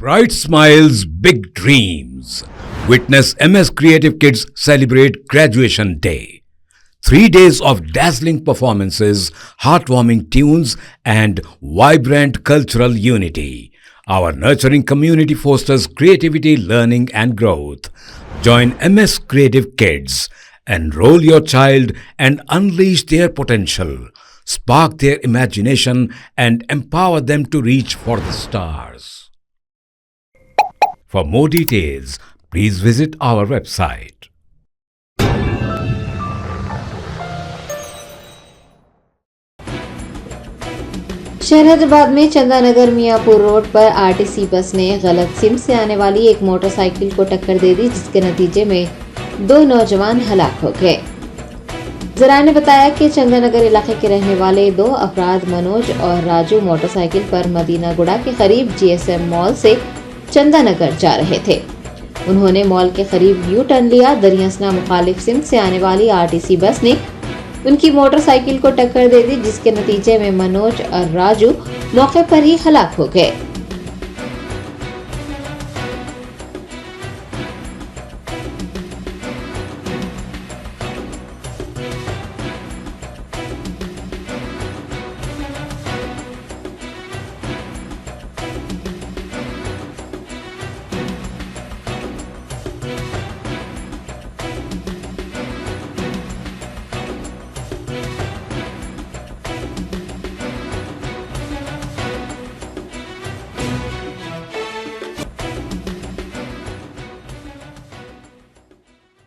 Bright smiles, big dreams. Witness MS Creative Kids celebrate Graduation Day. 3 days of dazzling performances, heartwarming tunes, and vibrant cultural unity. Our nurturing community fosters creativity, learning, and growth. Join MS Creative Kids. Enroll your child and unleash their potential. Spark their imagination and empower them to reach for the stars. For more details, please visit our website. शहजाबाद में Chandanagar Miyapur road पर RTC bus ने गलत SIM से आने वाली एक motorcycle को टक्कर दे दी, जिसके नतीजे में 2 नौजवान हलाक हो गए। जराये ने बताया कि चंदानगर इलाके के रहने वाले 2 अफराद मनोज और राजू मोटरसाइकिल पर मदीनागुड़ा के करीब जीएसएम मॉल से चंदानगर जा रहे थे। उन्होंने मॉल के करीब यू टर्न लिया। दरियासना मुखालिफ सिम से आने वाली आरटीसी बस ने उनकी मोटरसाइकिल को टक्कर दे दी, जिसके नतीजे में मनोज और राजू मौके पर ही हलाक हो गए।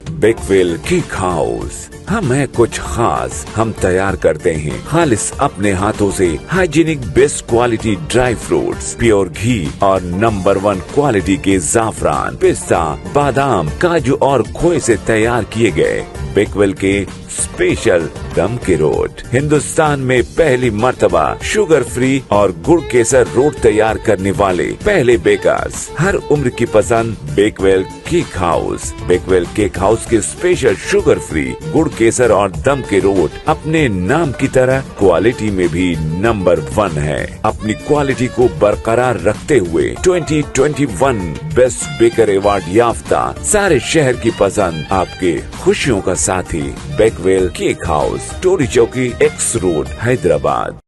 Bakewell cake house. हम है कुछ खास, हम तैयार करते हैं खालिस अपने हाथों से hygienic best quality dry fruits, pure घी और नंबर 1 क्वालिटी के जाफरान, पिस्ता, बादाम, काजू और खोए से तैयार किए गए बेकवेल के स्पेशल दम के रोट। हिंदुस्तान में पहली मर्तबा शुगर फ्री और गुड़ केसर रोट तैयार करने वाले पहले बेकर्स। हर उम्र की पसंद Bakewell cake house. Bakewell cake house के स्पेशल शुगर फ्री, गुड़ केसर और दम के रोट अपने नाम की तरह क्वालिटी में भी नंबर 1 है। अपनी क्वालिटी को बरकरार रखते हुए 2021 बेस्ट बेकर अवार्ड याफ्ता सारे शहर की पसंद, आपके खुशियों का साथी बेकवेल केक हाउस, टोरी चौकी, एक्स रोड, हैदराबाद।